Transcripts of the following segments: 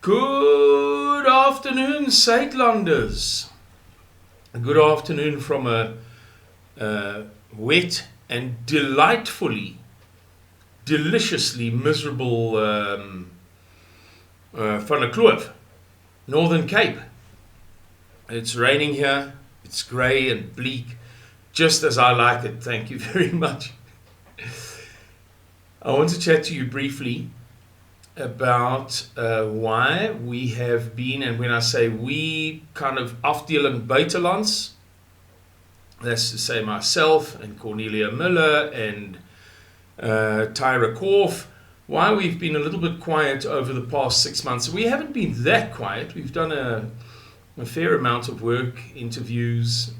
Good afternoon, Suidlanders. Good afternoon from a wet and deliciously miserable Van der Kloof, Northern Cape. It's raining here. It's grey and bleak, just as I like it. Thank you very much. I want to chat to you briefly about why we have been, and when I say we, kind of afdeling buitelands, that's to say myself and Cornelia Miller and Tyra Korf, why we've been a little bit quiet over the past 6 months. We haven't been that quiet. We've done a fair amount of work, interviews,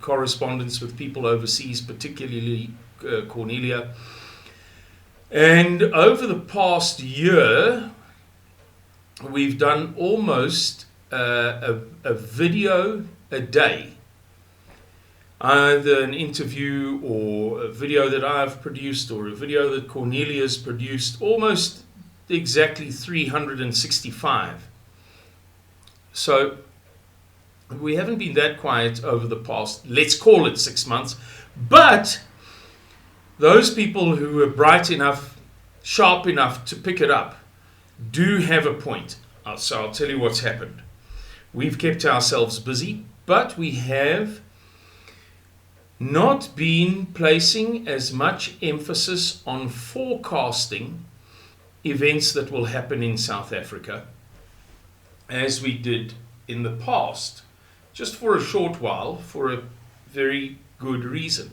correspondence with people overseas, particularly Cornelia. And over the past year, we've done almost a video a day. Either an interview or a video that I've produced or a video that Cornelia's produced, almost exactly 365. So we haven't been that quiet over the past, let's call it 6 months, but those people who are bright enough, sharp enough to pick it up do have a point. So I'll tell you what's happened. We've kept ourselves busy, but we have not been placing as much emphasis on forecasting events that will happen in South Africa as we did in the past, just for a short while, for a very good reason.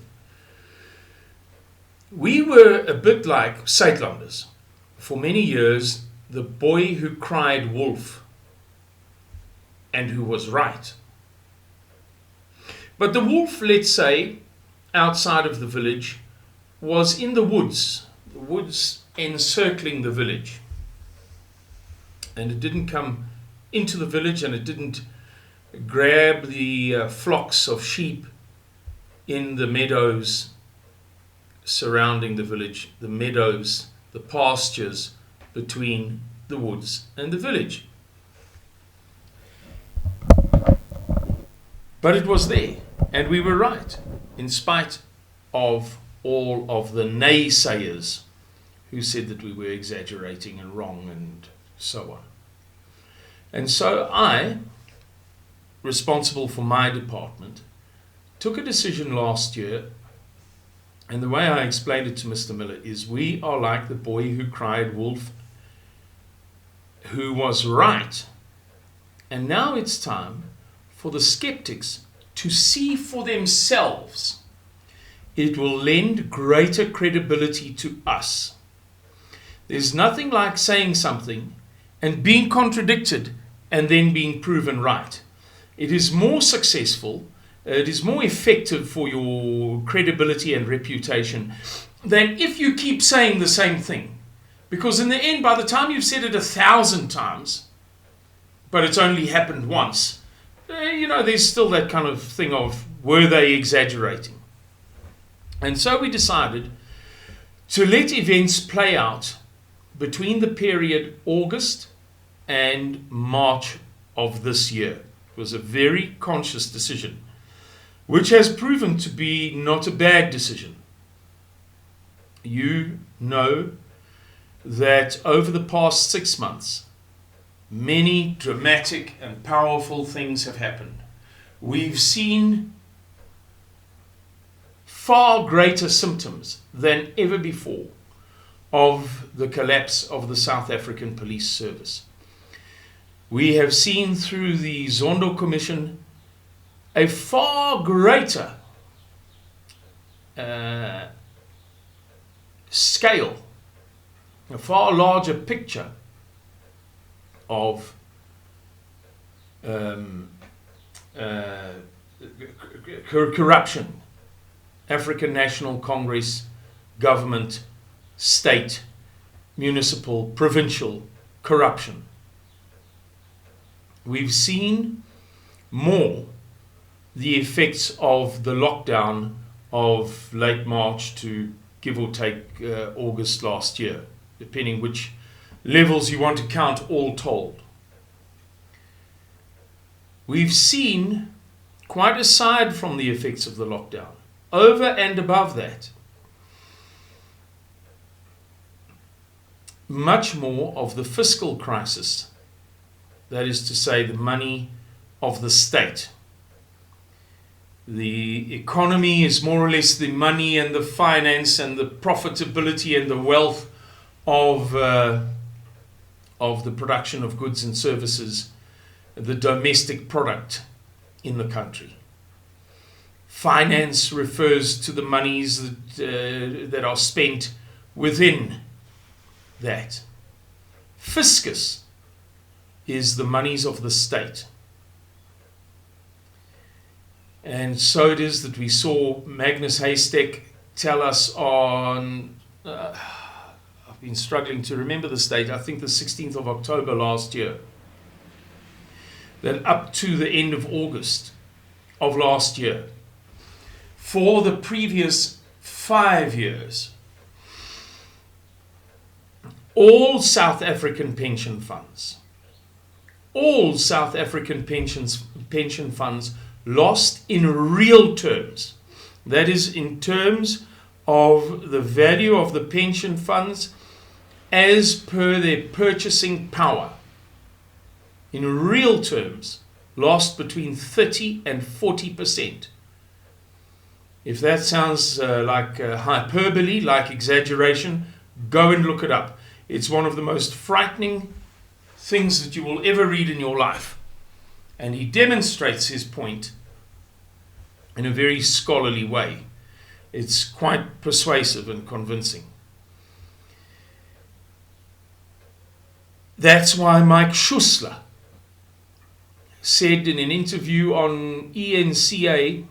We were a bit like Suidlanders. For many years, the boy who cried wolf and who was right. But the wolf, let's say, outside of the village, was in the woods encircling the village. And it didn't come into the village, and it didn't grab the flocks of sheep in the meadows surrounding the village, the meadows, the pastures between the woods and the village. But it was there, and we were right, in spite of all of the naysayers who said that we were exaggerating and wrong and so on. And so I, responsible for my department, took a decision last year, and the way I explained it to Mr. Miller is we are like the boy who cried wolf, who was right. And now it's time for the skeptics to see for themselves. It will lend greater credibility to us. There's nothing like saying something and being contradicted and then being proven right. It is more successful, it is more effective for your credibility and reputation than if you keep saying the same thing. Because in the end, by the time you've said it 1,000 times, but it's only happened once, there's still that kind of thing of, were they exaggerating? And so we decided to let events play out between the period August and March of this year. It was a very conscious decision, which has proven to be not a bad decision. You know that over the past 6 months, many dramatic and powerful things have happened. We've seen far greater symptoms than ever before of the collapse of the South African Police Service. We have seen through the Zondo Commission a far greater scale, a far larger picture of corruption, African National Congress, government, state, municipal, provincial corruption. We've seen more the effects of the lockdown of late March to give or take August last year, depending which levels you want to count all told. We've seen, quite aside from the effects of the lockdown, over and above that, much more of the fiscal crisis, that is to say, the money of the state. The economy is more or less the money and the finance and the profitability and the wealth of the production of goods and services, the domestic product in the country. Finance refers to the monies that are spent within that. Fiscus is the monies of the state. And so it is that we saw Magnus Haystack tell us on, I've been struggling to remember the date, I think the 16th of October last year, that up to the end of August of last year, for the previous 5 years, all South African pension funds lost in real terms, that is in terms of the value of the pension funds as per their purchasing power, in real terms, lost between 30 and 40%. If that sounds like hyperbole, like exaggeration, go and look it up. It's one of the most frightening things that you will ever read in your life. And he demonstrates his point in a very scholarly way. It's quite persuasive and convincing. That's why Mike Schussler said in an interview on ENCA,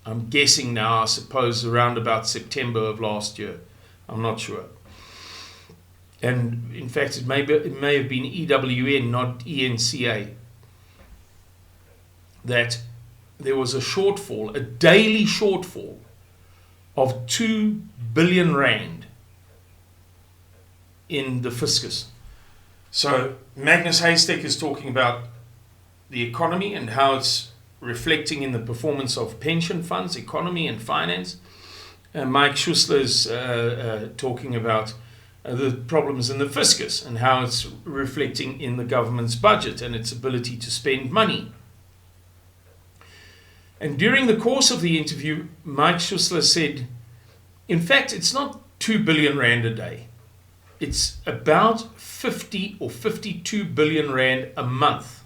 I'm guessing now, I suppose around about September of last year, I'm not sure. And in fact, it may have been EWN, not ENCA, that there was a shortfall, a daily shortfall of 2 billion rand in the fiscus. So Magnus Haystack is talking about the economy and how it's reflecting in the performance of pension funds, economy and finance. And Mike Schussler is talking about the problems in the fiscus and how it's reflecting in the government's budget and its ability to spend money. And during the course of the interview, Mike Schussler said, in fact, it's not 2 billion rand a day. It's about 50 or 52 billion rand a month.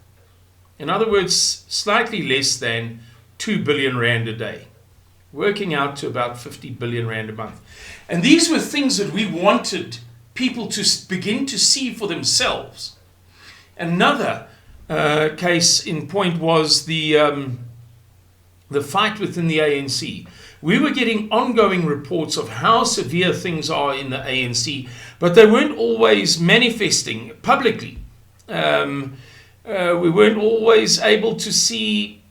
In other words, slightly less than 2 billion rand a day, working out to about 50 billion rand a month. And these were things that we wanted people to begin to see for themselves. Another case in point was the fight within the ANC. We were getting ongoing reports of how severe things are in the ANC, but they weren't always manifesting publicly. We weren't always able to see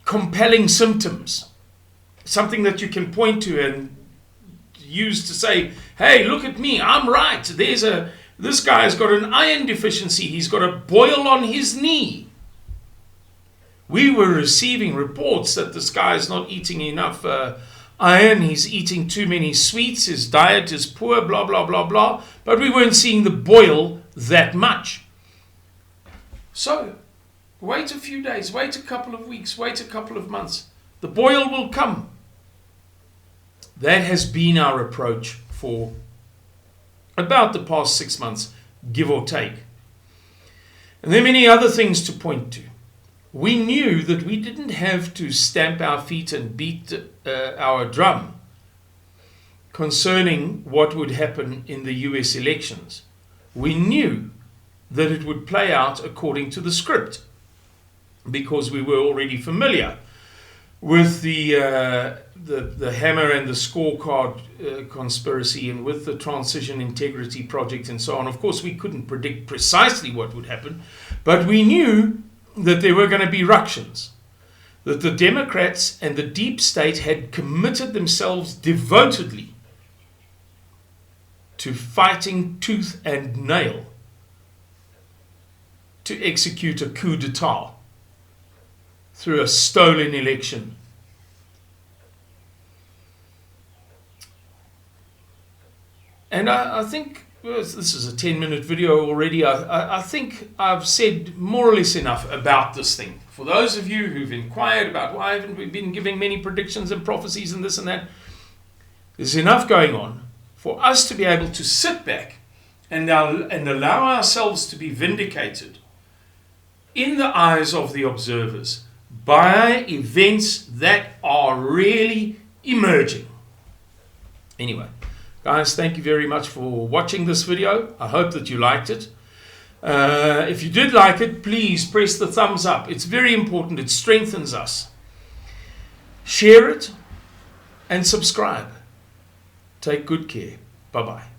compelling symptoms, something that you can point to and use to say, hey, look at me, I'm right. This guy's got an iron deficiency. He's got a boil on his knee. We were receiving reports that this guy is not eating enough iron, he's eating too many sweets, his diet is poor, blah, blah, blah, blah. But we weren't seeing the boil that much. So, wait a few days, wait a couple of weeks, wait a couple of months. The boil will come. That has been our approach for about the past 6 months, give or take. And there are many other things to point to. We knew that we didn't have to stamp our feet and beat our drum concerning what would happen in the US elections. We knew that it would play out according to the script because we were already familiar with the hammer and the scorecard conspiracy and with the Transition Integrity Project and so on. Of course, we couldn't predict precisely what would happen, but we knew that there were going to be ructions, that the Democrats and the deep state had committed themselves devotedly to fighting tooth and nail to execute a coup d'etat through a stolen election. And I think, well, this is a 10-minute video already, I think I've said more or less enough about this thing. For those of you who've inquired about why haven't we been giving many predictions and prophecies and this and that, there's enough going on for us to be able to sit back and allow ourselves to be vindicated in the eyes of the observers by events that are really emerging. Anyway, guys, thank you very much for watching this video. I hope that you liked it. If you did like it, please press the thumbs up. It's very important. It strengthens us. Share it and subscribe. Take good care. Bye-bye.